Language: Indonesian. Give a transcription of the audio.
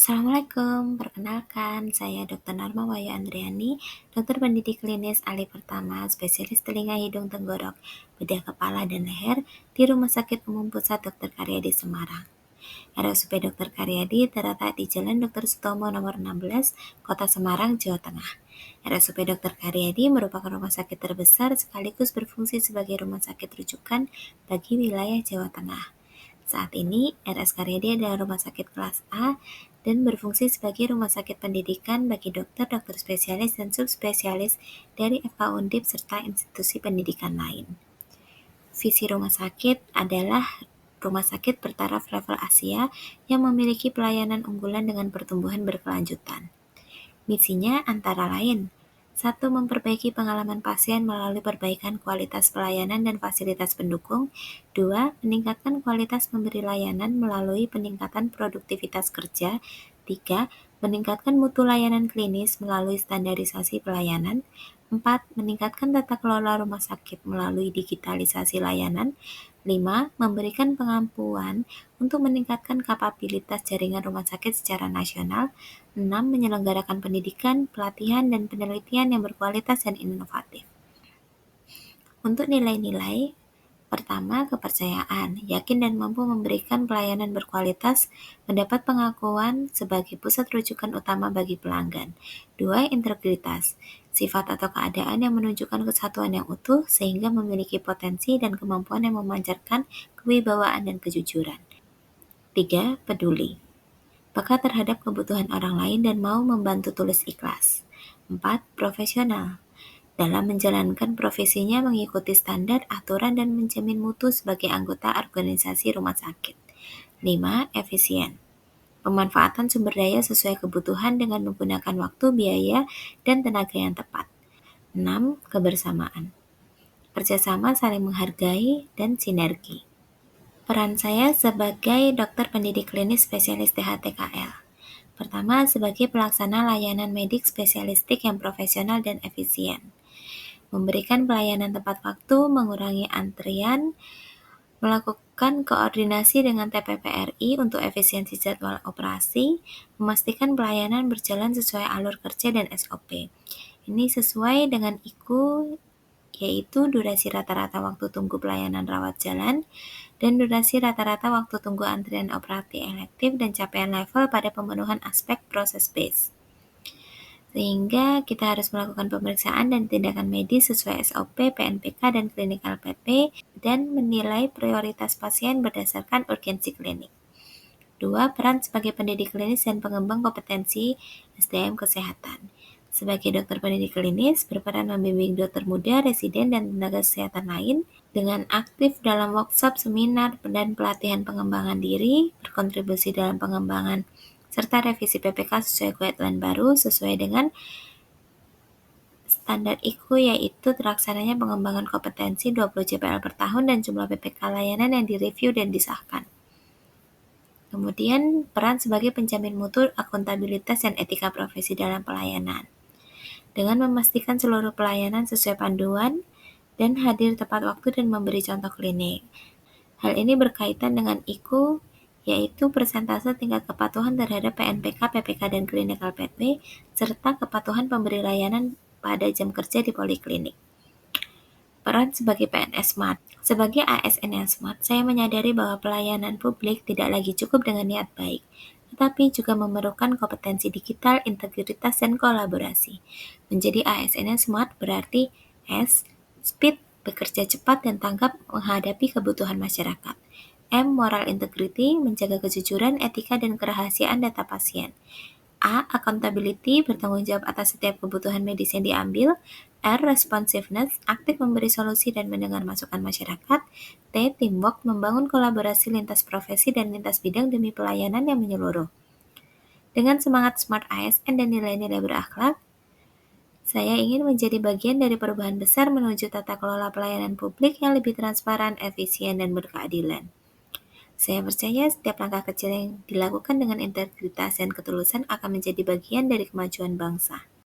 Assalamualaikum, perkenalkan saya Dr. Narma Wahyu Andriani, dokter pendidik klinis ahli pertama, spesialis telinga, hidung, tenggorok, bedah kepala, dan leher di Rumah Sakit Umum Pusat Dr. Karyadi Semarang. RSUP Dr. Karyadi terletak di Jalan Dr. Sutomo nomor 16, Kota Semarang, Jawa Tengah. RSUP Dr. Karyadi merupakan rumah sakit terbesar sekaligus berfungsi sebagai rumah sakit rujukan bagi wilayah Jawa Tengah. Saat ini, RS Karyadi adalah rumah sakit kelas A dan berfungsi sebagai rumah sakit pendidikan bagi dokter, dokter spesialis, dan subspesialis dari FK Undip serta institusi pendidikan lain. Visi rumah sakit adalah rumah sakit bertaraf level Asia yang memiliki pelayanan unggulan dengan pertumbuhan berkelanjutan. Misinya antara lain: 1. Memperbaiki pengalaman pasien melalui perbaikan kualitas pelayanan dan fasilitas pendukung. 2. Meningkatkan kualitas pemberi layanan melalui peningkatan produktivitas kerja. 3. Meningkatkan mutu layanan klinis melalui standarisasi pelayanan. 4. Meningkatkan tata kelola rumah sakit melalui digitalisasi layanan. 5. Memberikan pengampuan untuk meningkatkan kapabilitas jaringan rumah sakit secara nasional. 6. Menyelenggarakan pendidikan, pelatihan, dan penelitian yang berkualitas dan inovatif. Untuk nilai-nilai, pertama, kepercayaan, yakin dan mampu memberikan pelayanan berkualitas, mendapat pengakuan sebagai pusat rujukan utama bagi pelanggan. 2. Integritas, sifat atau keadaan yang menunjukkan kesatuan yang utuh sehingga memiliki potensi dan kemampuan yang memancarkan kewibawaan dan kejujuran. 3. Peduli, peka terhadap kebutuhan orang lain dan mau membantu tulus ikhlas. 4. Profesional, dalam menjalankan profesinya mengikuti standar, aturan, dan menjamin mutu sebagai anggota organisasi rumah sakit. 5. Efisien, pemanfaatan sumber daya sesuai kebutuhan dengan menggunakan waktu, biaya, dan tenaga yang tepat. 6. Kebersamaan, kerjasama, saling menghargai, dan sinergi. Peran saya sebagai dokter pendidik klinis spesialis THTKL. Pertama, sebagai pelaksana layanan medik spesialistik yang profesional dan efisien. Memberikan pelayanan tepat waktu, mengurangi antrian, melakukan koordinasi dengan TPPRI untuk efisiensi jadwal operasi, memastikan pelayanan berjalan sesuai alur kerja dan SOP. Ini sesuai dengan IKU, yaitu durasi rata-rata waktu tunggu pelayanan rawat jalan, dan durasi rata-rata waktu tunggu antrian operasi elektif dan capaian level pada pemenuhan aspek proses base. Sehingga kita harus melakukan pemeriksaan dan tindakan medis sesuai SOP, PNPK, dan klinikal PP, dan menilai prioritas pasien berdasarkan urgensi klinik. 2. Peran sebagai pendidik klinis dan pengembang kompetensi SDM kesehatan. Sebagai dokter pendidik klinis, berperan membimbing dokter muda, residen, dan tenaga kesehatan lain dengan aktif dalam workshop, seminar, dan pelatihan pengembangan diri, berkontribusi dalam pengembangan serta revisi PPK sesuai guideline baru sesuai dengan standar IKU, yaitu terlaksananya pengembangan kompetensi 20 JPL per tahun dan jumlah PPK layanan yang direview dan disahkan. Kemudian, peran sebagai penjamin mutu, akuntabilitas, dan etika profesi dalam pelayanan. Dengan memastikan seluruh pelayanan sesuai panduan dan hadir tepat waktu dan memberi contoh klinik. Hal ini berkaitan dengan IKU, yaitu persentase tingkat kepatuhan terhadap PNPK, PPK, dan klinikal PP, serta kepatuhan pemberi layanan pada jam kerja di poliklinik. Peran sebagai PNS SMART. Sebagai ASN yang SMART, saya menyadari bahwa pelayanan publik tidak lagi cukup dengan niat baik, tetapi juga memerlukan kompetensi digital, integritas, dan kolaborasi. Menjadi ASN yang SMART berarti S. Speed, bekerja cepat dan tanggap menghadapi kebutuhan masyarakat. M. Moral integrity, menjaga kejujuran, etika, dan kerahasiaan data pasien. A. Accountability, bertanggung jawab atas setiap kebutuhan medis yang diambil. R. Responsiveness, aktif memberi solusi dan mendengar masukan masyarakat. T. Teamwork, membangun kolaborasi lintas profesi dan lintas bidang demi pelayanan yang menyeluruh. Dengan semangat Smart ASN dan nilai-nilai berakhlak, saya ingin menjadi bagian dari perubahan besar menuju tata kelola pelayanan publik yang lebih transparan, efisien, dan berkeadilan. Saya percaya setiap langkah kecil yang dilakukan dengan integritas dan ketulusan akan menjadi bagian dari kemajuan bangsa.